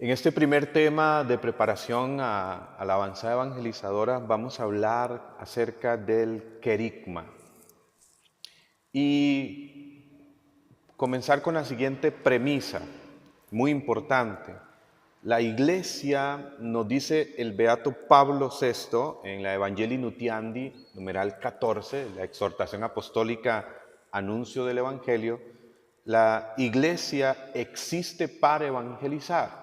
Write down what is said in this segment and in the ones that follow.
En este primer tema de preparación a la avanzada evangelizadora vamos a hablar acerca del querigma y comenzar con la siguiente premisa, muy importante. La Iglesia, nos dice el beato Pablo VI en la Evangelii Nuntiandi, numeral 14, la exhortación apostólica Anuncio del Evangelio, la Iglesia existe para evangelizar.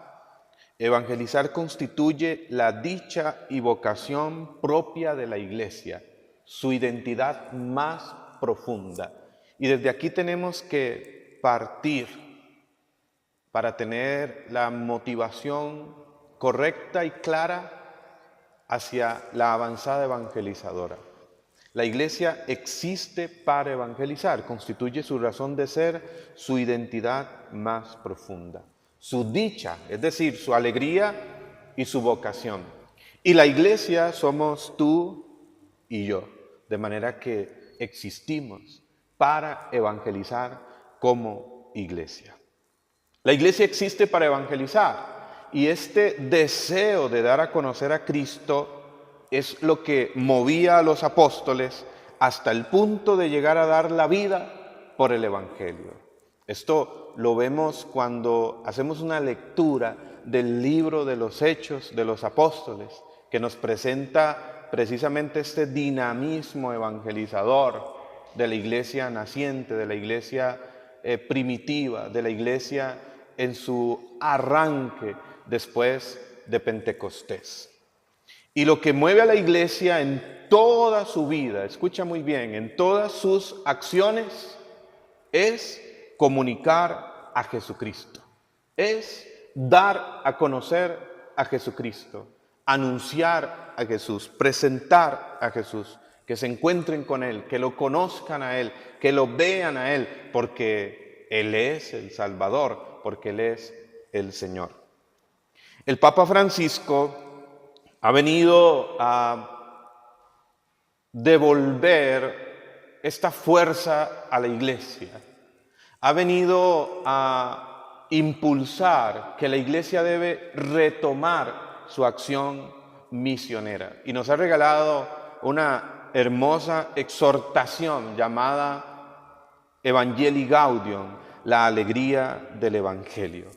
Evangelizar constituye la dicha y vocación propia de la Iglesia, su identidad más profunda. Y desde aquí tenemos que partir para tener la motivación correcta y clara hacia la avanzada evangelizadora. La Iglesia existe para evangelizar, constituye su razón de ser, su identidad más profunda, su dicha, es decir, su alegría y su vocación. Y la Iglesia somos tú y yo, de manera que existimos para evangelizar como Iglesia. La Iglesia existe para evangelizar y este deseo de dar a conocer a Cristo es lo que movía a los apóstoles hasta el punto de llegar a dar la vida por el Evangelio. Esto lo vemos cuando hacemos una lectura del libro de los Hechos de los Apóstoles, que nos presenta precisamente este dinamismo evangelizador de la iglesia naciente, de la iglesia primitiva, de la iglesia en su arranque después de Pentecostés. Y lo que mueve a la iglesia en toda su vida, escucha muy bien, en todas sus acciones, es comunicar a Jesucristo, es dar a conocer a Jesucristo, anunciar a Jesús, presentar a Jesús, que se encuentren con Él, que lo conozcan a Él, que lo vean a Él, porque Él es el Salvador, porque Él es el Señor. El Papa Francisco ha venido a devolver esta fuerza a la iglesia. Ha venido a impulsar que la iglesia debe retomar su acción misionera. Y nos ha regalado una hermosa exhortación llamada Evangelii Gaudium, la alegría del Evangelio.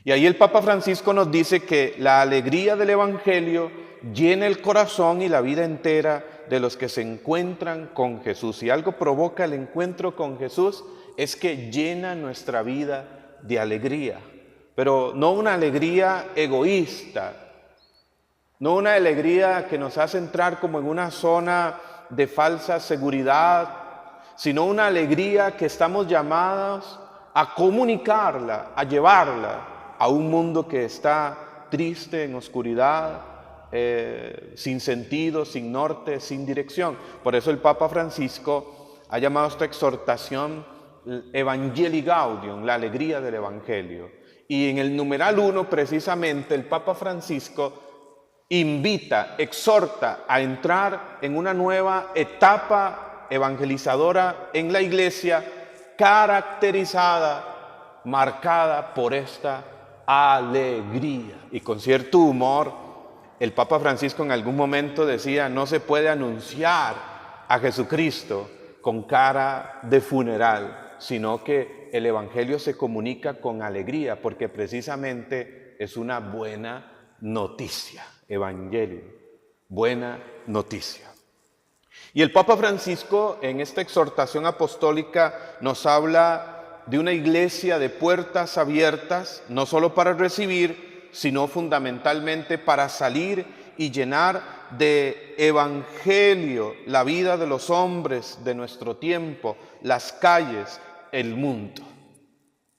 Y ahí el Papa Francisco nos dice que la alegría del Evangelio llena el corazón y la vida entera de los que se encuentran con Jesús. Si algo provoca el encuentro con Jesús es que llena nuestra vida de alegría, pero no una alegría egoísta, no una alegría que nos hace entrar como en una zona de falsa seguridad, sino una alegría que estamos llamados a comunicarla, a llevarla a un mundo que está triste, en oscuridad, sin sentido, sin norte, sin dirección. Por eso el Papa Francisco ha llamado esta exhortación Evangelii Gaudium, la alegría del Evangelio. Y en el numeral 1, precisamente, el Papa Francisco invita, exhorta a entrar en una nueva etapa evangelizadora en la Iglesia, caracterizada, marcada por esta alegría. Y con cierto humor, el Papa Francisco en algún momento decía, no se puede anunciar a Jesucristo con cara de funeral, sino que el Evangelio se comunica con alegría, porque precisamente es una buena noticia, Evangelio, buena noticia. Y el Papa Francisco en esta exhortación apostólica nos habla de una iglesia de puertas abiertas, no solo para recibir, sino fundamentalmente para salir y llenar de evangelio la vida de los hombres de nuestro tiempo, las calles, el mundo.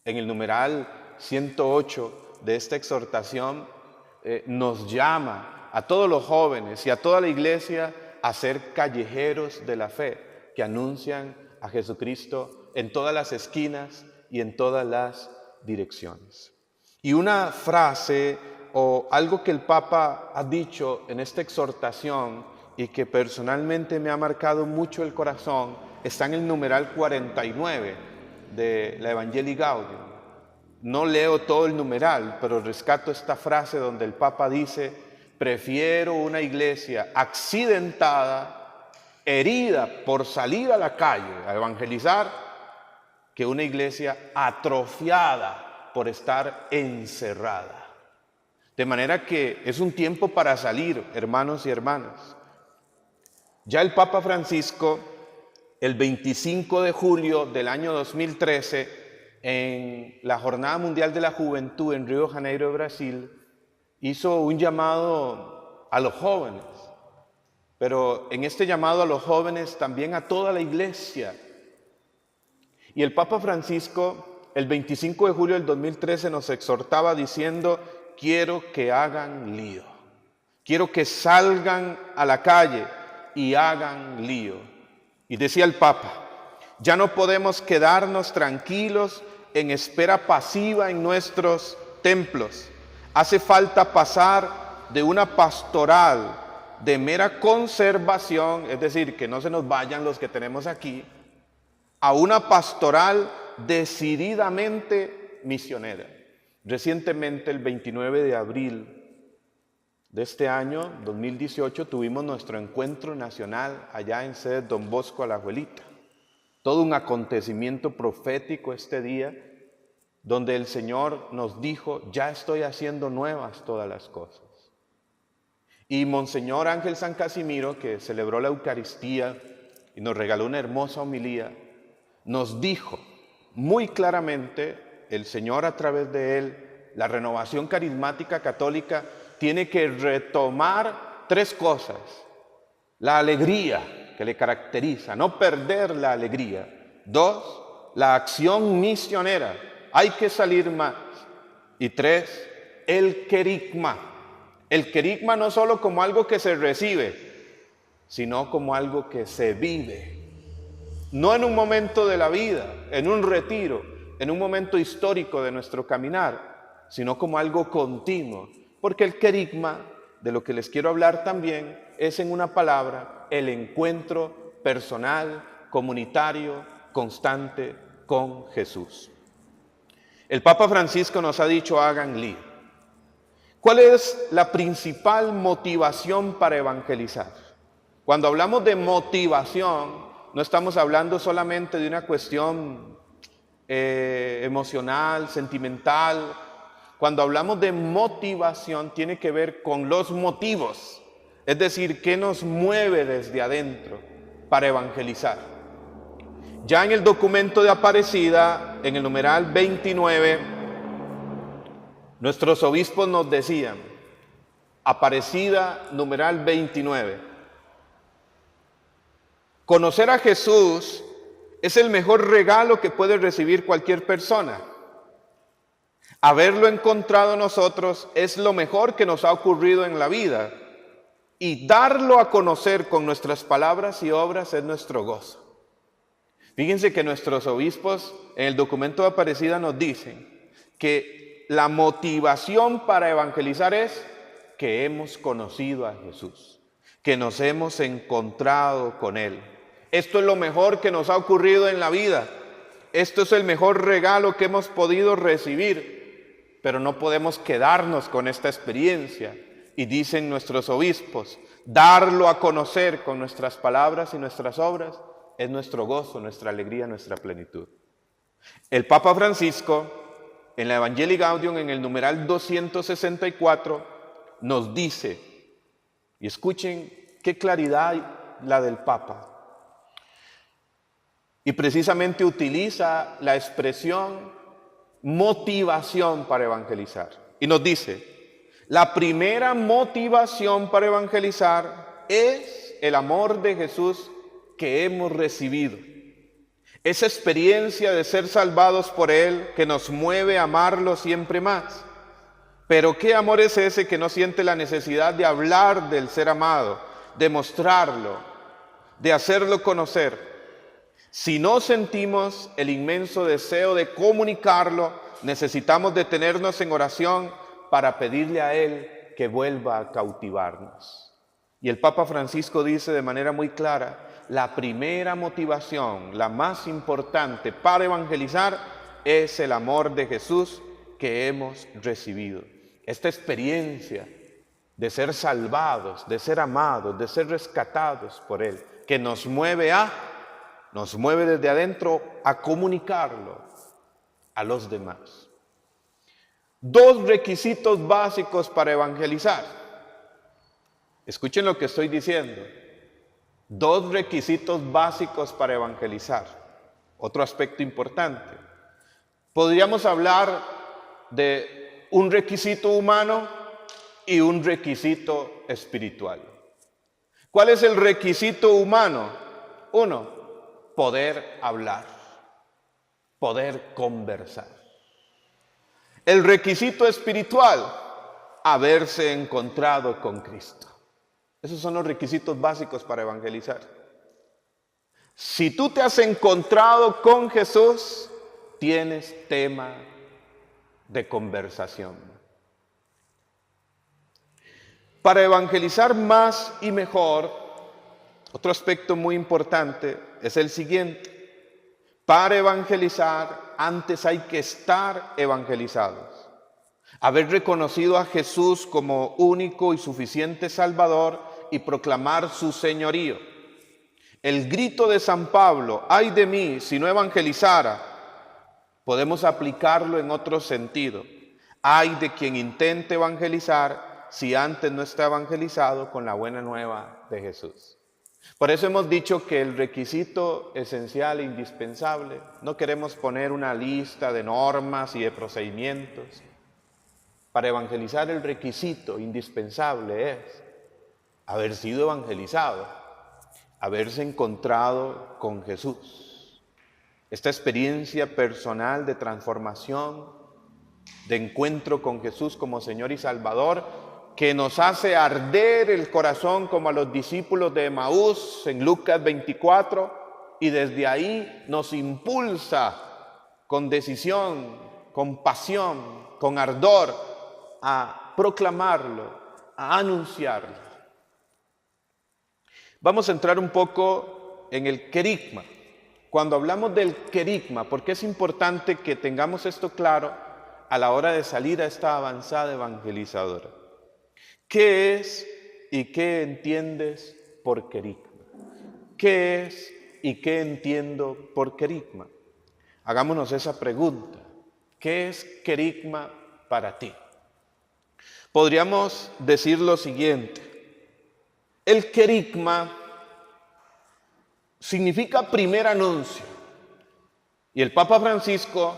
En el numeral 108 de esta exhortación nos llama a todos los jóvenes y a toda la iglesia a ser callejeros de la fe, que anuncian a Jesucristo en todas las esquinas y en todas las direcciones. Y una frase o algo que el Papa ha dicho en esta exhortación y que personalmente me ha marcado mucho el corazón, está en el numeral 49 de la Evangelii Gaudium. No leo todo el numeral, pero rescato esta frase donde el Papa dice: prefiero una iglesia accidentada, herida por salir a la calle a evangelizar, que una iglesia atrofiada por estar encerrada. De manera que es un tiempo para salir, hermanos y hermanas. Ya el Papa Francisco, el 25 de julio del año 2013, en la Jornada Mundial de la Juventud en Río de Janeiro, Brasil, hizo un llamado a los jóvenes, pero en este llamado a los jóvenes también a toda la iglesia. Y el Papa Francisco, el 25 de julio del 2013, nos exhortaba diciendo: quiero que hagan lío, quiero que salgan a la calle y hagan lío. Y decía el Papa: ya no podemos quedarnos tranquilos en espera pasiva en nuestros templos. Hace falta pasar de una pastoral de mera conservación, es decir, que no se nos vayan los que tenemos aquí, a una pastoral decididamente misionera. Recientemente, el 29 de abril de este año, 2018, tuvimos nuestro encuentro nacional allá en sede Don Bosco, Alajuelita. Todo un acontecimiento profético este día, donde el Señor nos dijo: ya estoy haciendo nuevas todas las cosas. Y Monseñor Ángel San Casimiro, que celebró la Eucaristía y nos regaló una hermosa homilía, nos dijo muy claramente, el Señor a través de él, la renovación carismática católica tiene que retomar tres cosas: la alegría que le caracteriza, no perder la alegría; dos, la acción misionera, hay que salir más; y tres, el querigma. El querigma no solo como algo que se recibe, sino como algo que se vive. No en un momento de la vida, en un retiro, en un momento histórico de nuestro caminar, sino como algo continuo. Porque el querigma, de lo que les quiero hablar también, es en una palabra: el encuentro personal, comunitario, constante con Jesús. El Papa Francisco nos ha dicho: hagan lío. ¿Cuál es la principal motivación para evangelizar? Cuando hablamos de motivación, no estamos hablando solamente de una cuestión emocional, sentimental. Cuando hablamos de motivación, tiene que ver con los motivos, es decir, qué nos mueve desde adentro para evangelizar. Ya en el documento de Aparecida, en el numeral 29, nuestros obispos nos decían: Aparecida, numeral 29. Conocer a Jesús es el mejor regalo que puede recibir cualquier persona. Haberlo encontrado nosotros es lo mejor que nos ha ocurrido en la vida. Y darlo a conocer con nuestras palabras y obras es nuestro gozo. Fíjense que nuestros obispos en el documento de Aparecida nos dicen que la motivación para evangelizar es que hemos conocido a Jesús, que nos hemos encontrado con Él. Esto es lo mejor que nos ha ocurrido en la vida. Esto es el mejor regalo que hemos podido recibir, pero no podemos quedarnos con esta experiencia. Y dicen nuestros obispos: darlo a conocer con nuestras palabras y nuestras obras es nuestro gozo, nuestra alegría, nuestra plenitud. El Papa Francisco, en la Evangelii Gaudium, en el numeral 264, nos dice, y escuchen qué claridad la del Papa, y precisamente utiliza la expresión motivación para evangelizar. Y nos dice: la primera motivación para evangelizar es el amor de Jesús que hemos recibido. Esa experiencia de ser salvados por Él que nos mueve a amarlo siempre más. Pero ¿qué amor es ese que no siente la necesidad de hablar del ser amado, de mostrarlo, de hacerlo conocer? Si no sentimos el inmenso deseo de comunicarlo, necesitamos detenernos en oración para pedirle a Él que vuelva a cautivarnos. Y el Papa Francisco dice de manera muy clara: la primera motivación, la más importante para evangelizar, es el amor de Jesús que hemos recibido. Esta experiencia de ser salvados, de ser amados, de ser rescatados por Él, que nos mueve desde adentro a comunicarlo a los demás. 2 requisitos básicos para evangelizar. Escuchen lo que estoy diciendo. 2 requisitos básicos para evangelizar. Otro aspecto importante. Podríamos hablar de un requisito humano y un requisito espiritual. ¿Cuál es el requisito humano? 1, poder hablar, poder conversar. El requisito espiritual, haberse encontrado con Cristo. Esos son los requisitos básicos para evangelizar. Si tú te has encontrado con Jesús, tienes tema de conversación. Para evangelizar más y mejor, otro aspecto muy importante es el siguiente. Para evangelizar, antes hay que estar evangelizados. Haber reconocido a Jesús como único y suficiente Salvador y proclamar su señorío. El grito de San Pablo, ay de mí si no evangelizara, podemos aplicarlo en otro sentido. Ay de quien intente evangelizar si antes no está evangelizado con la buena nueva de Jesús. Por eso hemos dicho que el requisito esencial e indispensable, no queremos poner una lista de normas y de procedimientos. Para evangelizar el requisito indispensable es haber sido evangelizado, haberse encontrado con Jesús. Esta experiencia personal de transformación, de encuentro con Jesús como Señor y Salvador, que nos hace arder el corazón como a los discípulos de Emaús en Lucas 24, y desde ahí nos impulsa con decisión, con pasión, con ardor a proclamarlo, a anunciarlo. Vamos a entrar un poco en el querigma. Cuando hablamos del querigma, ¿por qué es importante que tengamos esto claro a la hora de salir a esta avanzada evangelizadora? ¿Qué es y qué entiendes por querigma? ¿Qué es y qué entiendo por querigma? Hagámonos esa pregunta. ¿Qué es querigma para ti? Podríamos decir lo siguiente. El querigma significa primer anuncio. Y el Papa Francisco,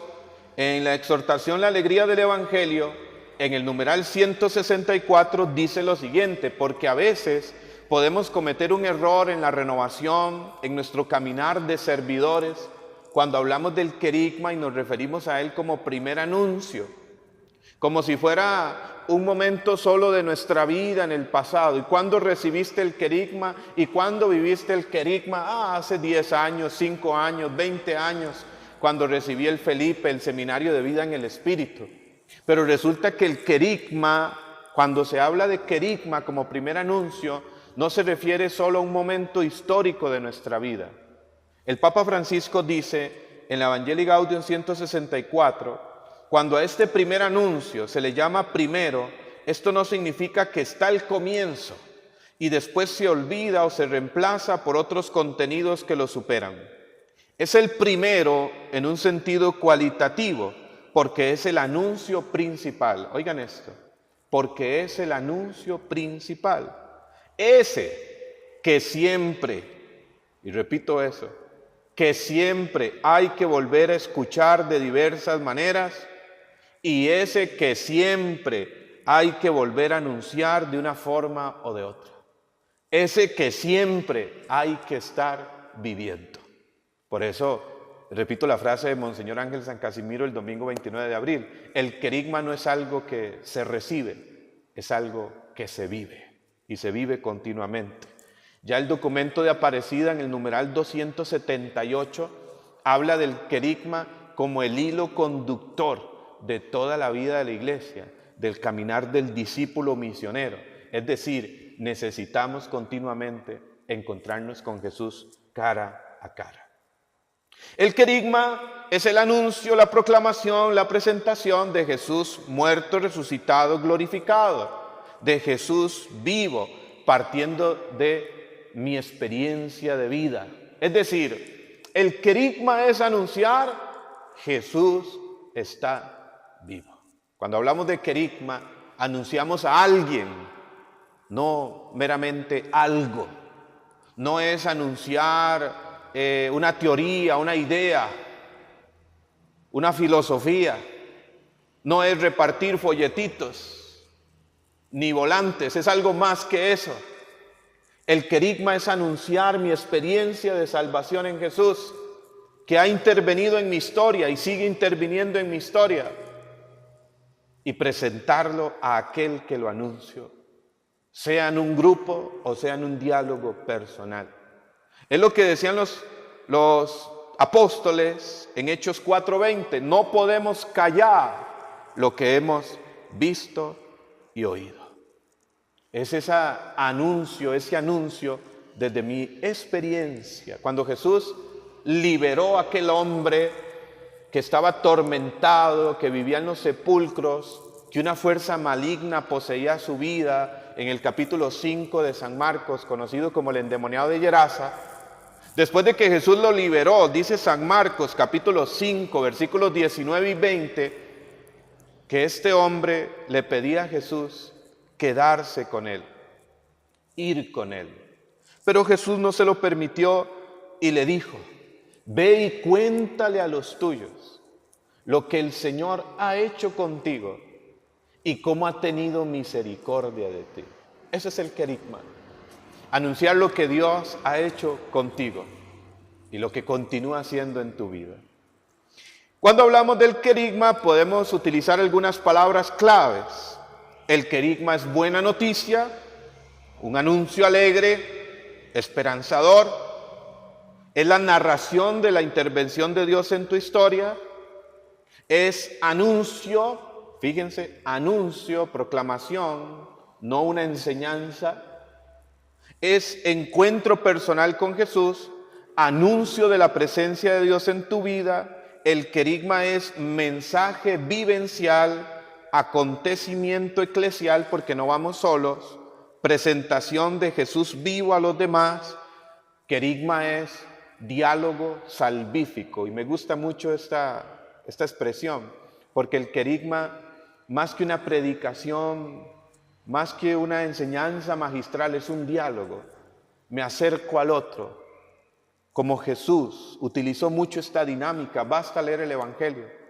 en la exhortación La Alegría del Evangelio, en el numeral 164, dice lo siguiente: porque a veces podemos cometer un error en la renovación, en nuestro caminar de servidores, cuando hablamos del querigma y nos referimos a él como primer anuncio, como si fuera un momento solo de nuestra vida en el pasado. ¿Y cuándo recibiste el querigma? ¿Y cuándo viviste el querigma? Hace 10 años, 5 años, 20 años, cuando recibí el Felipe, el seminario de vida en el Espíritu. Pero resulta que el querigma, cuando se habla de querigma como primer anuncio, no se refiere solo a un momento histórico de nuestra vida. El Papa Francisco dice en la Evangelii Gaudium 164, cuando a este primer anuncio se le llama primero, esto no significa que está al comienzo y después se olvida o se reemplaza por otros contenidos que lo superan. Es el primero en un sentido cualitativo, porque es el anuncio principal. Oigan esto, porque es el anuncio principal. Ese que siempre, y repito eso, que siempre hay que volver a escuchar de diversas maneras, y ese que siempre hay que volver a anunciar de una forma o de otra. Ese que siempre hay que estar viviendo. Por eso, repito la frase de Monseñor Ángel San Casimiro el domingo 29 de abril, el querigma no es algo que se recibe, es algo que se vive, y se vive continuamente. Ya el documento de Aparecida en el numeral 278 habla del querigma como el hilo conductor de toda la vida de la iglesia, del caminar del discípulo misionero. Es decir, necesitamos continuamente encontrarnos con Jesús cara a cara. El querigma es el anuncio, la proclamación, la presentación de Jesús muerto, resucitado, glorificado, de Jesús vivo, partiendo de mi experiencia de vida. Es decir, el querigma es anunciar: Jesús está vivo. Cuando hablamos de querigma, anunciamos a alguien, no meramente algo. No es anunciar una teoría, una idea, una filosofía. No es repartir folletitos ni volantes, es algo más que eso. El querigma es anunciar mi experiencia de salvación en Jesús, que ha intervenido en mi historia y sigue interviniendo en mi historia, y presentarlo a aquel que lo anuncio, sea en un grupo o sea en un diálogo personal. Es lo que decían los apóstoles en Hechos 4:20: no podemos callar lo que hemos visto y oído. Es ese anuncio desde mi experiencia. Cuando Jesús liberó a aquel hombre que estaba atormentado, que vivía en los sepulcros, que una fuerza maligna poseía su vida, en el capítulo 5 de San Marcos, conocido como el endemoniado de Gerasa. Después de que Jesús lo liberó, dice San Marcos capítulo 5, versículos 19 y 20, que este hombre le pedía a Jesús quedarse con él, ir con él. Pero Jesús no se lo permitió y le dijo: ve y cuéntale a los tuyos lo que el Señor ha hecho contigo y cómo ha tenido misericordia de ti. Ese es el querigma. Anunciar lo que Dios ha hecho contigo y lo que continúa haciendo en tu vida. Cuando hablamos del querigma podemos utilizar algunas palabras claves. El querigma es buena noticia, un anuncio alegre, esperanzador. Es la narración de la intervención de Dios en tu historia. Es anuncio, fíjense, anuncio, proclamación, no una enseñanza. Es encuentro personal con Jesús, anuncio de la presencia de Dios en tu vida. El querigma es mensaje vivencial, acontecimiento eclesial, porque no vamos solos, presentación de Jesús vivo a los demás. Querigma es diálogo salvífico, y me gusta mucho esta expresión, porque el querigma, más que una predicación, más que una enseñanza magistral, es un diálogo. Me acerco al otro. Como Jesús utilizó mucho esta dinámica, basta leer el Evangelio.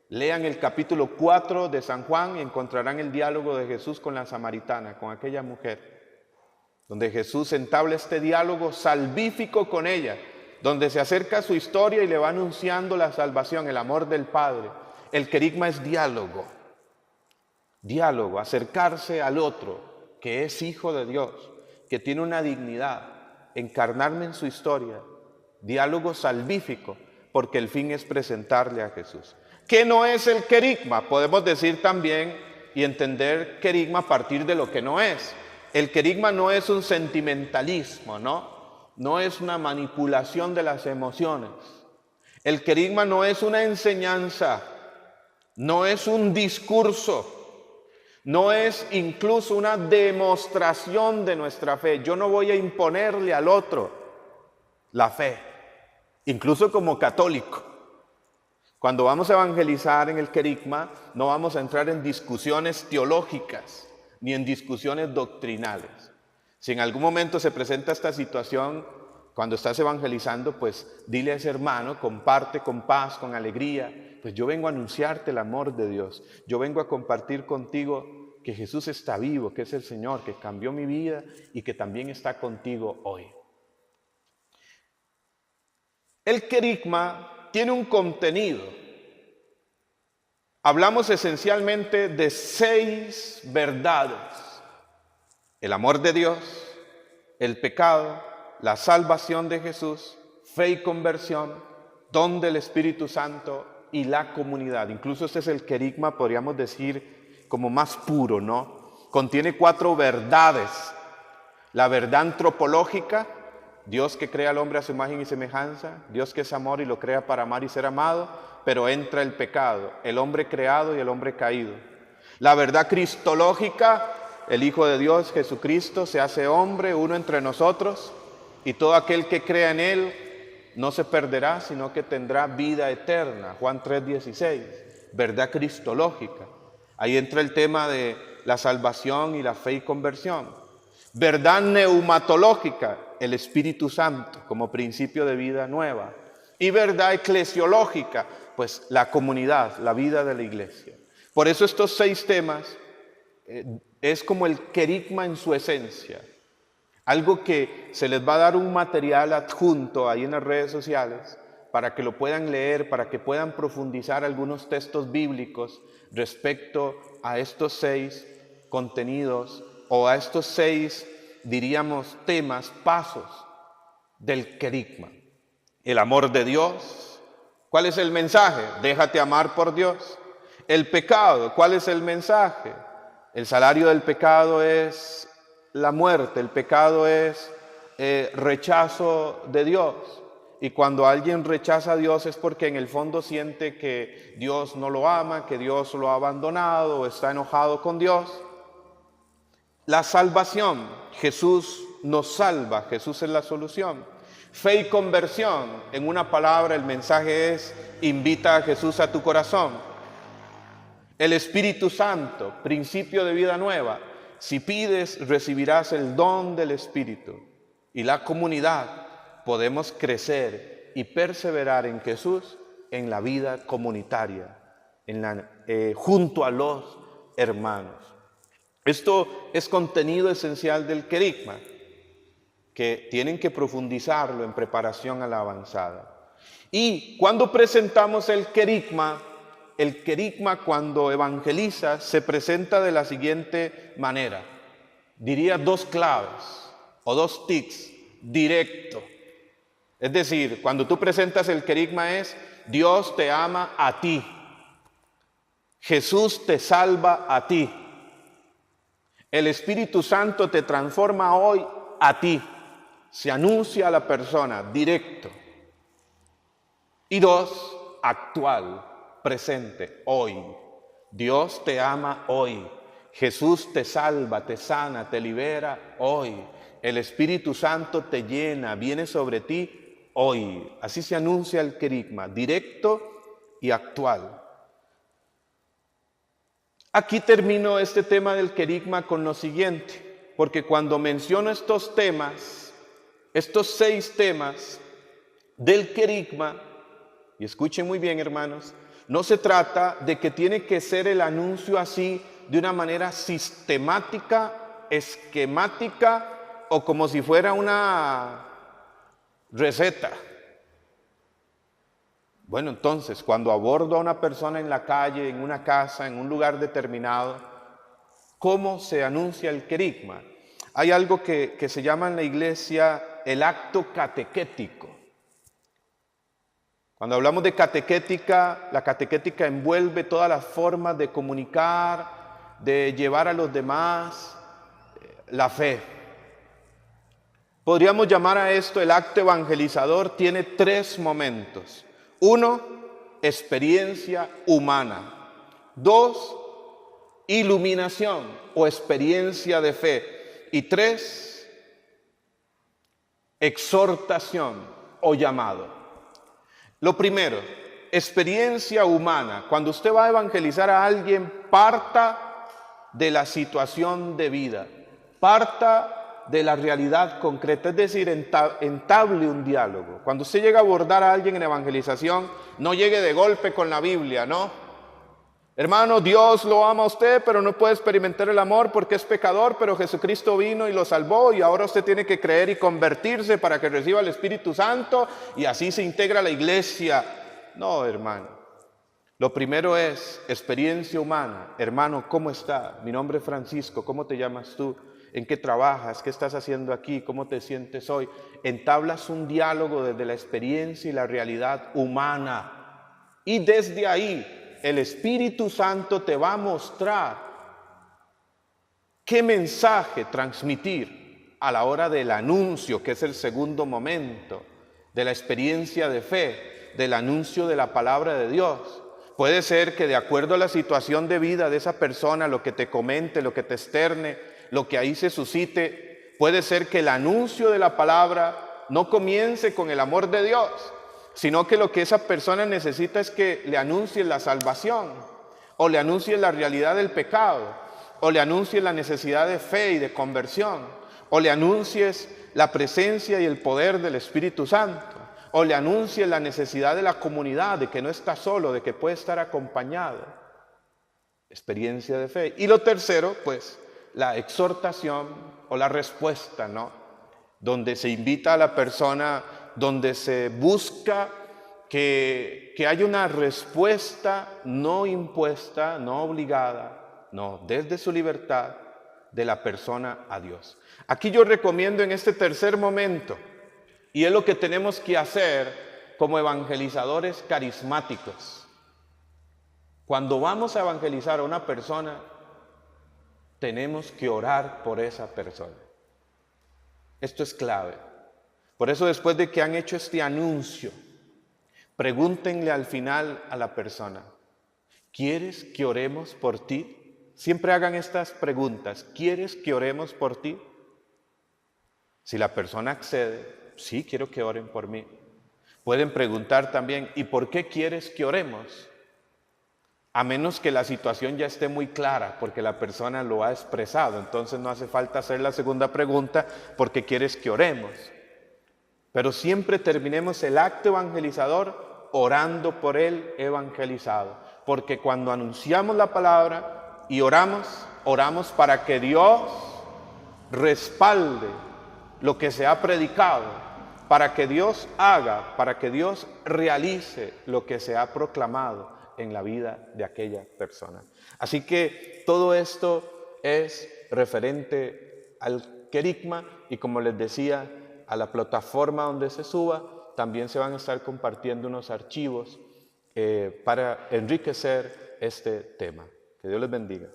Lean el capítulo 4 de San Juan y encontrarán el diálogo de Jesús con la samaritana, con aquella mujer, donde Jesús entabla este diálogo salvífico con ella, donde se acerca a su historia y le va anunciando la salvación, el amor del Padre. El querigma es diálogo. Diálogo, acercarse al otro, que es hijo de Dios, que tiene una dignidad, encarnarme en su historia. Diálogo salvífico, porque el fin es presentarle a Jesús. ¿Qué no es el querigma? Podemos decir también y entender querigma a partir de lo que no es. El querigma no es un sentimentalismo, no es una manipulación de las emociones. El querigma no es una enseñanza, no es un discurso, no es incluso una demostración de nuestra fe. Yo no voy a imponerle al otro la fe, incluso como católico. Cuando vamos a evangelizar en el querigma, no vamos a entrar en discusiones teológicas ni en discusiones doctrinales. Si en algún momento se presenta esta situación, cuando estás evangelizando, pues dile a ese hermano, comparte con paz, con alegría. Pues yo vengo a anunciarte el amor de Dios. Yo vengo a compartir contigo que Jesús está vivo, que es el Señor, que cambió mi vida y que también está contigo hoy. El querigma tiene un contenido. Hablamos esencialmente de 6 verdades: el amor de Dios, el pecado, la salvación de Jesús, fe y conversión, don del Espíritu Santo y la comunidad. Incluso este es el querigma, podríamos decir, como más puro, Contiene 4 verdades: la verdad antropológica, Dios que crea al hombre a su imagen y semejanza, Dios que es amor y lo crea para amar y ser amado, pero entra el pecado, el hombre creado y el hombre caído. La verdad cristológica, el Hijo de Dios, Jesucristo, se hace hombre, uno entre nosotros, y todo aquel que crea en Él no se perderá, sino que tendrá vida eterna. Juan 3:16, verdad cristológica. Ahí entra el tema de la salvación y la fe y conversión. Verdad neumatológica, el Espíritu Santo como principio de vida nueva. Y verdad eclesiológica, pues la comunidad, la vida de la iglesia. Por eso estos 6 temas es como el querigma en su esencia. Algo que se les va a dar un material adjunto ahí en las redes sociales para que lo puedan leer, para que puedan profundizar algunos textos bíblicos respecto a estos 6 contenidos o a estos 6, diríamos, temas, pasos del querigma. El amor de Dios. ¿Cuál es el mensaje? Déjate amar por Dios. El pecado. ¿Cuál es el mensaje? El salario del pecado es la muerte. El pecado es rechazo de Dios. Y cuando alguien rechaza a Dios es porque en el fondo siente que Dios no lo ama, que Dios lo ha abandonado o está enojado con Dios. La salvación. Jesús nos salva. Jesús es la solución. Fe y conversión. En una palabra el mensaje es: invita a Jesús a tu corazón. El Espíritu Santo, principio de vida nueva. Si pides, recibirás el don del Espíritu. Y la comunidad, podemos crecer y perseverar en Jesús en la vida comunitaria, junto a los hermanos. Esto es contenido esencial del querigma, que tienen que profundizarlo en preparación a la avanzada. Y cuando presentamos el querigma cuando evangeliza se presenta de la siguiente manera. Diría 2 claves o 2 tics: directo. Es decir, cuando tú presentas el querigma es: Dios te ama a ti. Jesús te salva a ti. El Espíritu Santo te transforma hoy a ti. Se anuncia a la persona, directo. Y 2, actual, presente, hoy. Dios te ama hoy. Jesús te salva, te sana, te libera hoy. El Espíritu Santo te llena, viene sobre ti hoy. Así se anuncia el querigma, directo y actual. Aquí termino este tema del querigma con lo siguiente, porque cuando menciono estos temas, estos 6 temas del querigma, y escuchen muy bien, hermanos, no se trata de que tiene que ser el anuncio así de una manera sistemática, esquemática o como si fuera una receta. Bueno, entonces, cuando abordo a una persona en la calle, en una casa, en un lugar determinado, ¿cómo se anuncia el querigma? Hay algo que se llama en la iglesia el acto catequético. Cuando hablamos de catequética, la catequética envuelve todas las formas de comunicar, de llevar a los demás la fe. Podríamos llamar a esto el acto evangelizador. Tiene 3 momentos. 1, experiencia humana. 2, iluminación o experiencia de fe. Y 3, exhortación o llamado. Lo primero, experiencia humana. Cuando usted va a evangelizar a alguien, parta de la situación de vida, parta de la realidad concreta, es decir, entable un diálogo. Cuando usted llega a abordar a alguien en evangelización, no llegue de golpe con la Biblia, ¿no? Hermano, Dios lo ama a usted, pero no puede experimentar el amor porque es pecador, pero Jesucristo vino y lo salvó y ahora usted tiene que creer y convertirse para que reciba el Espíritu Santo y así se integra a la iglesia. No, hermano. Lo primero es experiencia humana. Hermano, ¿cómo está? Mi nombre es Francisco, ¿cómo te llamas tú? ¿En qué trabajas? ¿Qué estás haciendo aquí? ¿Cómo te sientes hoy? Entablas un diálogo desde la experiencia y la realidad humana. Y desde ahí el Espíritu Santo te va a mostrar qué mensaje transmitir. a la hora del anuncio, que es el segundo momento, de la experiencia de fe, del anuncio de la palabra de Dios. Puede ser que de acuerdo a la situación de vida de esa persona, lo que te comente, lo que te externe, lo que ahí se suscite, puede ser que el anuncio de la palabra no comience con el amor de Dios, sino que lo que esa persona necesita es que le anuncie la salvación, o le anuncie la realidad del pecado, o le anuncie la necesidad de fe y de conversión, o le anuncies la presencia y el poder del Espíritu Santo, o le anuncies la necesidad de la comunidad, de que no está solo, de que puede estar acompañado. Experiencia de fe. Y lo tercero, pues, la exhortación o la respuesta, ¿no? Donde se invita a la persona, donde se busca que haya una respuesta no impuesta, no obligada, no, desde su libertad de la persona a Dios. Aquí yo recomiendo en este tercer momento, y es lo que tenemos que hacer como evangelizadores carismáticos. Cuando vamos a evangelizar a una persona, tenemos que orar por esa persona. Esto es clave. Por eso, después de que han hecho este anuncio, pregúntenle al final a la persona: ¿quieres que oremos por ti? Siempre hagan estas preguntas: ¿quieres que oremos por ti? Si la persona accede: sí, quiero que oren por mí. Pueden preguntar también: ¿y por qué quieres que oremos? A menos que la situación ya esté muy clara, porque la persona lo ha expresado, entonces no hace falta hacer la segunda pregunta: ¿por qué quieres que oremos? Pero siempre terminemos el acto evangelizador orando por el evangelizado, porque cuando anunciamos la palabra y oramos, oramos para que Dios respalde lo que se ha predicado, para que Dios haga, para que Dios realice lo que se ha proclamado en la vida de aquella persona. Así que todo esto es referente al querigma, y como les decía, a la plataforma donde se suba también se van a estar compartiendo unos archivos para enriquecer este tema. Que Dios les bendiga.